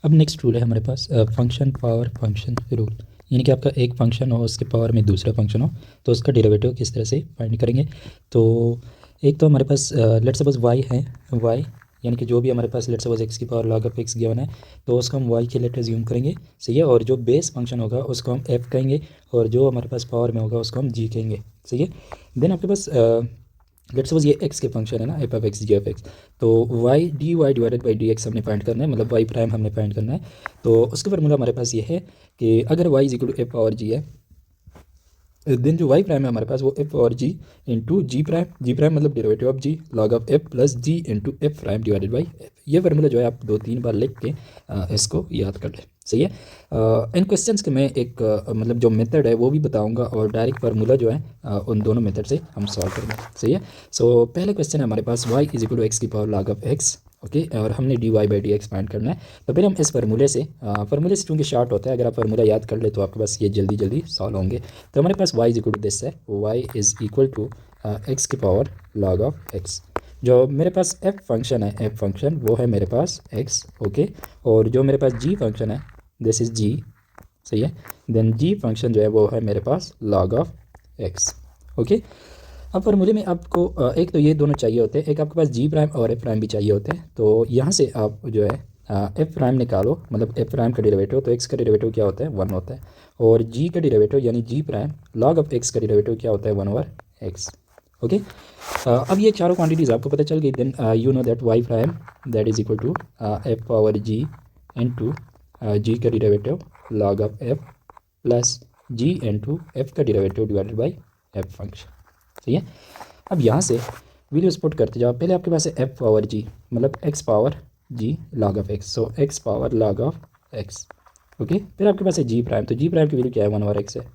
अब next rule है हमारे पास फंक्शन पावर फंक्शन रूल। यानी कि आपका एक फंक्शन हो उसके पावर में दूसरा फंक्शन हो तो उसका डेरिवेटिव किस तरह से फाइंड करेंगे। तो एक तो हमारे पास लेट सपोज वाई है, वाई यानी कि जो भी हमारे पास लेट सपोज एक्स की power log of x given है तो उसको हम वाई के लिए एज्यूम करेंगे, सही है। और जो बेस फंक्शन होगा उसको हम एफ कहेंगे और जो हमारे पास पावर में होगा उसको हम जी कहेंगे, सही है। देन आपके पास लेट्स सपोज ये एक्स के फंक्शन है ना, F of X G of X. तो Y D Y divided by D X हमने फाइंड करना है, मतलब वाई प्राइम हमने फाइंड करना है। तो उसका फार्मूला हमारे पास ये है कि अगर Y is equal to F power G है, देन जो वाई प्राइम है हमारे पास वो एफ और जी इंटू जी प्राइम मतलब derivative of g log of F plus ji into f prime divided by f. ये फार्मूला जो है आप 2-3 बार लिख के इसको याद कर लें, सही है। इन क्वेश्चंस के मैं एक मतलब जो मेथड है वो भी बताऊंगा और डायरेक्ट फार्मूला जो है उन दोनों मेथड से हम सॉल्व करेंगे, सही है। सो पहले क्वेश्चन है हमारे पास Y is equal to x की power log of x, okay. और हमने D Y by D X find करना है। तो फिर हम इस फार्मूले से चूँकि शॉर्ट होता है, अगर आप फार्मूला याद कर ले तो आपके पास ये जल्दी जल्दी सॉल्व होंगे। तो हमारे पास y is equal to this है, y is equal to x की पावर लॉग ऑफ एक्स। जो मेरे पास f फंक्शन है, f फंक्शन वो है मेरे पास x, ओके। और जो मेरे पास g फंक्शन है दिस इज़ g, सही है। देन g फंक्शन जो है वो है मेरे पास log ऑफ x, ओके। अब फार्मूले में आपको एक तो ये दोनों चाहिए होते हैं, एक आपके पास जी प्राइम और एफ प्राइम भी चाहिए होते हैं। तो यहाँ से आप जो है एफ प्राइम निकालो, मतलब एफ प्राइम का डेरिवेटिव, तो एक्स का डेरिवेटिव क्या होता है 1 होता है। और जी का डेरिवेटिव यानी जी प्राइम लॉग ऑफ एक्स का डेरिवेटिव क्या होता है 1/x, ओके। अब ये चारों क्वांटिटीज़ आपको पता चल गई। Then you know that Y prime that is equal to F power G into G का derivative log of F plus ji into F का derivative divided by F function, सही है। अब यहाँ से वैल्यूज पुट करते जाओ। पहले आपके पास है एफ पावर जी मतलब x power g log of x, so x power log of x, okay. फिर आपके पास है जी प्राइम, तो जी प्राइम की वैल्यू क्या है 1/x है।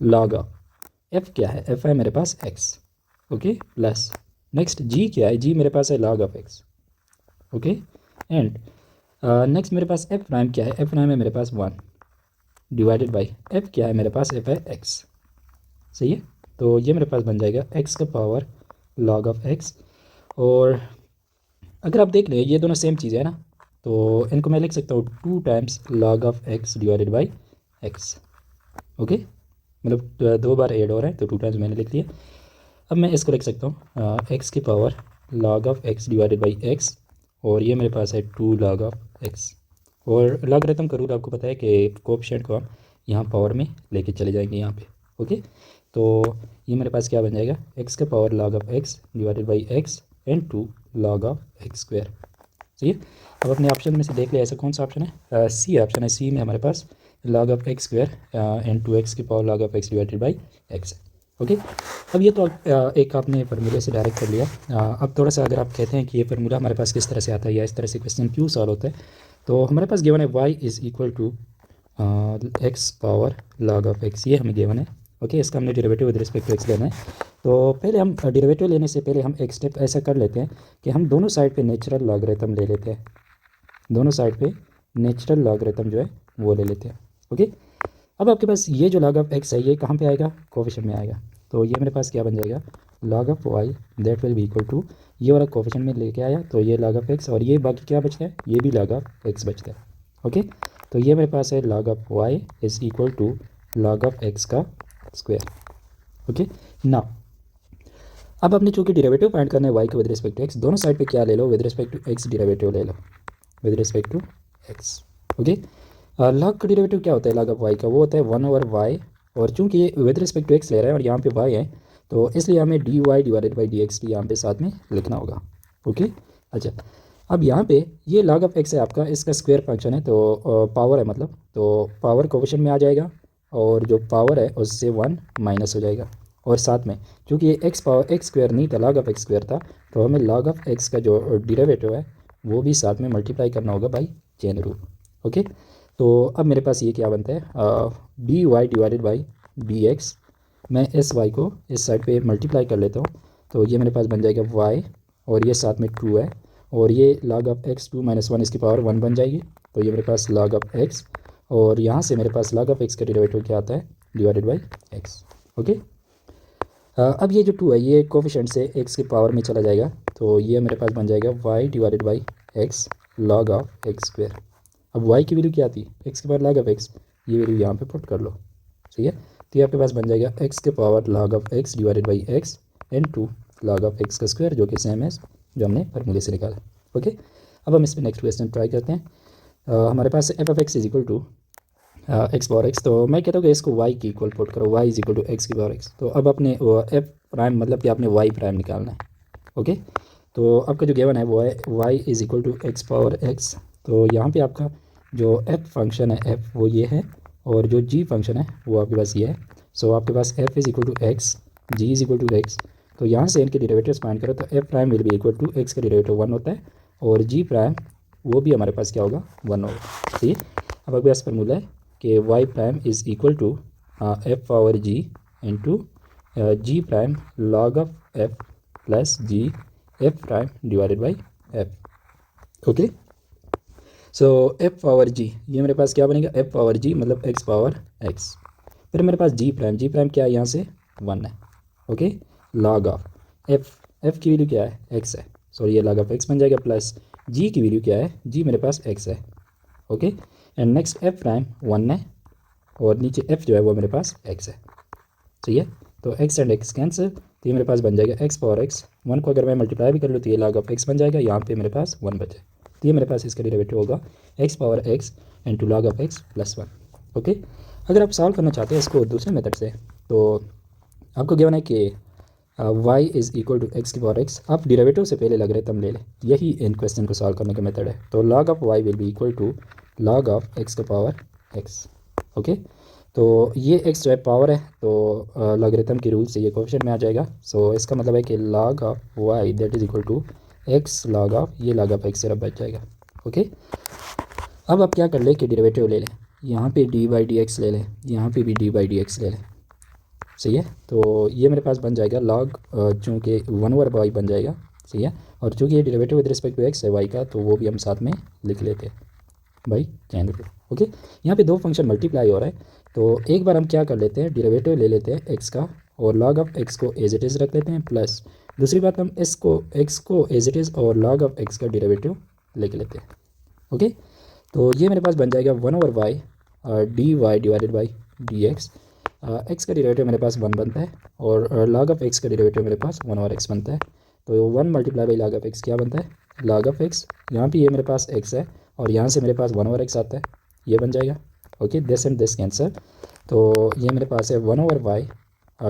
लॉग ऑफ एफ क्या है, एफ है मेरे पास एक्स, ओके। प्लस नेक्स्ट जी क्या है, जी मेरे पास है log of x, okay. And next मेरे पास एफ प्राइम क्या है, एफ प्राइम है मेरे पास 1 डिवाइडेड बाई एफ क्या है मेरे पास, एफ है एक्स, सही है। तो ये मेरे पास बन जाएगा एक्स का पावर लॉग ऑफ एक्स। और अगर आप देख लें ये दोनों सेम चीज़ है ना, तो इनको मैं लिख सकता हूँ 2 times log of X divided by x, okay. मतलब 2 बार ऐड हो रहा है तो 2 टाइम्स मैंने लिख लिया। अब मैं इसको लिख सकता हूँ एक्स की power log of X divided by x, और ये मेरे पास है 2 लॉग ऑफ एक्स। और लॉगरिथम का रूल आपको पता है कि कोएफिशिएंट को हम यहाँ पावर में लेके चले जाएंगे यहाँ पे, ओके। तो ये मेरे पास क्या बन जाएगा, एक्स का power log of X divided by x and 2 log of x square, सही है। अब अपने ऑप्शन में से देख लिया ऐसा कौन सा ऑप्शन है, सी ऑप्शन है। सी में हमारे पास log of x square and 2x की power log of X divided by X है, ओके। अब ये तो एक आपने फार्मूले से डायरेक्ट कर लिया। अब थोड़ा सा अगर आप कहते हैं कि ये फार्मूला हमारे पास किस तरह से आता है या इस तरह से क्वेश्चन क्यों सॉल्व होता है, तो हमारे पास गिवन है y is equal to x power log of x, ये हमें गिवन है, ओके। इसका हमने derivative with respect to x लेना है। तो पहले हम डेरिवेटिव लेने से पहले हम एक स्टेप ऐसा कर लेते हैं कि हम दोनों साइड पे नेचुरल लॉगरिथम ले लेते हैं, दोनों साइड पे नेचुरल लॉगरिथम जो है वो ले लेते हैं, ओके। अब आपके पास ये जो लॉग ऑफ एक्स है ये कहाँ पे आएगा, कोफिशिएंट में आएगा। तो ये मेरे पास क्या बन जाएगा, log of y that will be equal to ये वाला कोफिशिएंट में लेके आया तो ये लॉग ऑफ एक्स, और ये बाकी क्या बचता है, ये भी लॉग ऑफ एक्स बचता है, ओके। तो ये मेरे पास है log of y is equal to log of x का स्क्वायर, ओके ना। अब आपने चूँकि डेरिवेटिव फाइंड करना है वाई के विद रिस्पेक्ट टू एक्स, दोनों साइड पे क्या ले लो, with respect to X derivative ले लो, with respect to X, okay. Log का डेरिवेटिव क्या होता है लॉग ऑफ वाई का, वो होता है 1/y। और चूँकि ये विद रिस्पेक्ट टू एक्स ले रहा है और यहाँ पे y है तो इसलिए हमें d Y divided by D x भी यहाँ पे साथ में लिखना होगा, ओके। अच्छा, अब यहाँ पे ये लॉग ऑफ एक्स है आपका, इसका स्क्वायर फंक्शन है तो पावर है मतलब, तो पावर कोफिशिएंट में आ जाएगा और जो पावर है उससे 1 माइनस हो जाएगा। और साथ में चूँकि ये एक्स पावर एक्स स्क्वायर नहीं था, लॉग ऑफ एक्स स्क्वायर था, तो हमें लॉग ऑफ एक्स का जो डेरिवेटिव है वो भी साथ में मल्टीप्लाई करना होगा बाई चेन रूल, ओके। तो अब मेरे पास ये क्या बनता है, d Y divided by D x. मैं इस वाई को इस साइड पे मल्टीप्लाई कर लेता हूँ तो ये मेरे पास बन जाएगा वाई, और ये साथ में 2 है, और ये लॉग ऑफ एक्स 2 - 1 इसकी पावर 1 बन जाएगी। तो ये मेरे पास लॉग ऑफ एक्स, और यहाँ से मेरे पास लॉग ऑफ एक्स का डेरिवेटिव क्या आता है, डिवाइडेड बाई एक्स, ओके। अब ये जो 2 है ये कोफिशिएंट से एक्स की पावर में चला जाएगा, तो ये मेरे पास बन जाएगा y divided by x log of x square, अब y की वैल्यू क्या थी, x के पावर log ऑफ x, ये वैल्यू यहाँ पे पुट कर लो, सही है। तो ये आपके पास बन जाएगा x के power log of x divided by x into log of x का स्क्वायर, जो कि सेम है जो हमने फॉर्मूले से निकाला। ओके, अब हम इस पर नेक्स्ट क्वेश्चन ट्राई करते हैं। हमारे पास F of X is equal to x power x, तो मैं कहता हूँ कि इसको y की इक्वल पुट करो, y is equal to x की पावर एक्स। तो अब अपने एफ प्राइम मतलब कि आपने y प्राइम निकालना है। ओके, तो आपका जो गिवन है वो है y is equal to x power x. तो यहाँ पे आपका जो f फंक्शन है f वो ये है, और जो g फंक्शन है वो आपके पास ये है। सो आपके पास f is equal to x, g is equal to x. तो यहाँ से इनके डेरिवेटिव्स फाइंड करो, तो f prime will be equal to x का डेरिवेटिव 1 होता है, और g प्राइम वो भी हमारे पास क्या होगा, 1 होगा। ठीक है, अब आपके पास फॉर्मूला है कि y prime is equal to f power g into g prime log of f plus g f prime divided by f। Okay, so f power g, ये मेरे पास क्या बनेगा, f पावर g मतलब x पावर x। फिर मेरे पास g prime क्या है, यहाँ से 1 है। ओके, log ऑफ f की वैल्यू क्या है, x है, सॉरी ये log ऑफ x बन जाएगा, प्लस g की वैल्यू क्या है, g मेरे पास x है। Okay, and next f prime 1 है, और नीचे f जो है वो मेरे पास x है, सही है। तो x एंड x कैंसिल, तो ये मेरे पास बन जाएगा x पावर x। 1 को अगर मैं मल्टीप्लाई भी कर लूँ तो ये log ऑफ x बन जाएगा, यहाँ पे मेरे पास 1 बचे, तो ये मेरे पास इसका डेरिवेटिव होगा x power x into log of x plus 1। Okay, अगर आप सॉल्व करना चाहते हैं इसको दूसरे मेथड से, तो आपको गिवन है कि y is equal to x की पावर x, आप डेरिवेटिव से पहले लग रहे तब ले लें, यही इन क्वेश्चन को सॉल्व करने का मेथड है। तो log of y will be equal to log of x का पावर x। ओके, तो ये x जो है पावर है, तो लॉगरिथम के रूल से ये कोएफिशिएंट में आ जाएगा। सो इसका मतलब है कि log of y that is equal to x log of, ये log ऑफ x सिर्फ बच जाएगा। ओके, अब आप क्या कर ले कि डेरिवेटिव ले लें, यहाँ पे डी बाई डी एक्स ले लें, यहाँ पे भी डी बाई डी एक्स ले लें, सही है। तो ये मेरे पास बन जाएगा लॉग, चूँकि 1/y बन जाएगा, सही है। और चूँकि ये derivative with respect to x है y का, तो वो भी हम साथ में लिख लेते हैं बाई चैन रूल। ओके, यहाँ पे दो फंक्शन मल्टीप्लाई हो रहा है, तो एक बार हम क्या कर लेते हैं, डेरिवेटिव ले लेते हैं x का, और log ऑफ x को एज इट इज़ रख लेते हैं, प्लस दूसरी बात हम x को एज इट इज़ और log ऑफ x का डेरिवेटिव लिख लेते हैं। ओके, तो ये मेरे पास बन जाएगा 1/y d Y divided by D x. X का डेरिवेटिव मेरे पास 1 बनता है, और log ऑफ x का डेरिवेटिव मेरे पास 1/x बनता है। तो 1 multiply by log of x क्या बनता है, log ऑफ x, यहाँ पे ये मेरे पास x है, और यहाँ से मेरे पास 1/x आता है, ये बन जाएगा। Okay, this and this cancel, तो ये मेरे पास है 1/y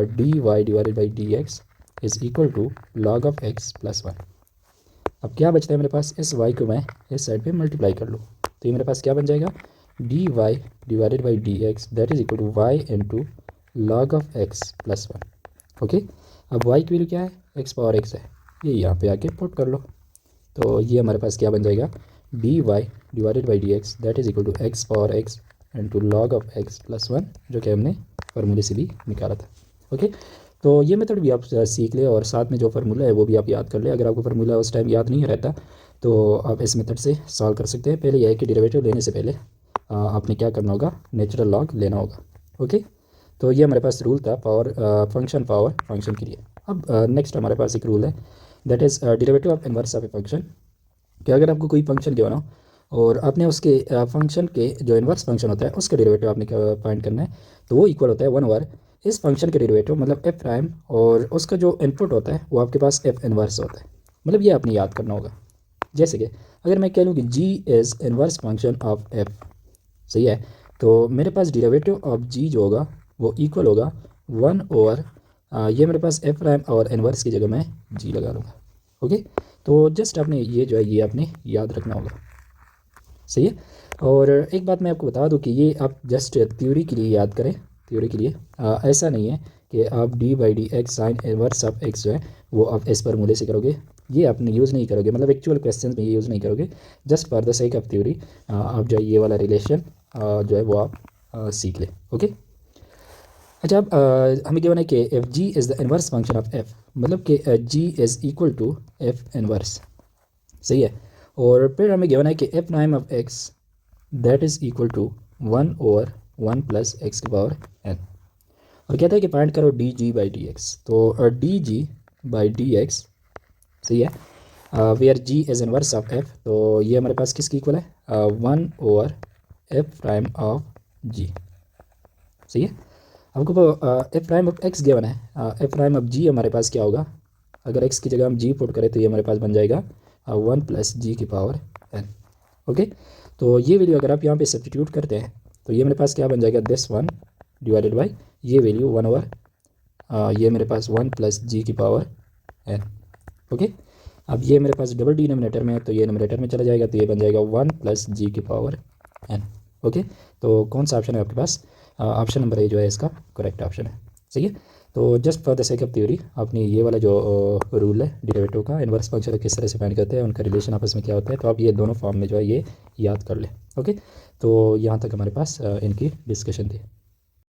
d Y divided by D x is equal to log of x plus 1। अब क्या बचता है मेरे पास, इस y को मैं इस साइड पे मल्टीप्लाई कर लूँ, तो ये मेरे पास क्या बन जाएगा, d Y divided by D x that is equal to y into log of x plus 1। Okay, अब y की वैल्यू क्या है, x पावर x है, ये यहाँ पे आके पुट कर लो, तो ये हमारे पास क्या बन जाएगा, d Y divided by D x that is equal to x power x into log of x plus 1, जो कि हमने फार्मूले से भी निकाला था। ओके, तो ये मेथड भी आप सीख ले, और साथ में जो फार्मूला है वो भी आप याद कर ले। अगर आपको फार्मूला उस टाइम याद नहीं रहता तो आप इस मेथड से सॉल्व कर सकते हैं। पहले यह है कि डेरिवेटिव लेने से पहले आपने क्या करना होगा, नेचुरल लॉग लेना होगा। ओके, तो ये हमारे पास रूल था पावर फंक्शन के लिए। अब नेक्स्ट हमारे पास एक रूल है, that is derivative of inverse of a function. कि अगर आपको कोई फंक्शन गिवन हो और आपने उसके फंक्शन के जो इनवर्स फंक्शन होता है उसका डेरिवेटिव आपने फाइंड करना है, तो वो इक्वल होता है 1/, इस फंक्शन के डेरिवेटिव मतलब एफ प्राइम, और उसका जो इनपुट होता है वो आपके पास एफ इनवर्स होता है। मतलब ये आपने याद करना होगा। जैसे कि अगर मैं कह लूँ कि g is inverse function of f, सही है, तो मेरे पास डेरिवेटिव ऑफ g जो होगा वो इक्वल होगा 1/, ये मेरे पास एफ प्राइम और इनवर्स की जगह मैं g लगा लूँगा। ओके, तो जस्ट आपने ये जो है ये आपने याद रखना होगा, सही है। और एक बात मैं आपको बता दूं कि ये आप जस्ट थ्योरी के लिए याद करें, थ्योरी के लिए ऐसा नहीं है कि आप D by D x sine inverse of x जो है वो आप इस फार्मूले से करोगे, ये आपने यूज़ नहीं करोगे, मतलब एक्चुअल क्वेश्चन में ये यूज़ नहीं करोगे, just for the sake of theory आप जो है ये वाला रिलेशन जो है वो आप सीख लें। ओके, अच्छा, अब हमें गिवन है कि f g is the inverse function of f, मतलब कि g is equal to f inverse, सही है। और फिर हमें गिवन है कि f prime of x that is equal to 1/1 plus x की पावर n, और कहता है कि फाइंड करो d g by D x. तो d g by D x, सही है, where g is inverse of f, तो ये हमारे पास किसकी इक्वल है, 1/f(g). सही है। हमको f(x) गिवन है, f(g) हमारे पास क्या होगा, अगर x की जगह हम g पुट करें तो ये हमारे पास बन जाएगा 1+g⁴n। ओके, तो ये वैल्यू अगर आप यहाँ पे सब्स्टिट्यूट करते हैं तो ये मेरे पास क्या बन जाएगा, दिस वन डिवाइडेड बाई ये वैल्यू 1/, ये मेरे पास 1+g⁴n। ओके, अब ये मेरे पास डबल डिनोमिनेटर में है तो ये नोमिनेटर में चला जाएगा तो ये बन जाएगा 1+g⁴n। ओके, तो कौन सा ऑप्शन है आपके पास, ऑप्शन नंबर ए जो है इसका करेक्ट ऑप्शन है। सही है। तो just for the sake of theory आपने ये वाला जो रूल है डेरिवेटिव का, इन्वर्स फंक्शन किस तरह से फाइंड करते हैं, उनका रिलेशन आपस में क्या होता है, तो आप ये दोनों फॉर्म में जो है ये याद कर लें। ओके, तो यहाँ तक हमारे पास इनकी डिस्कशन थी।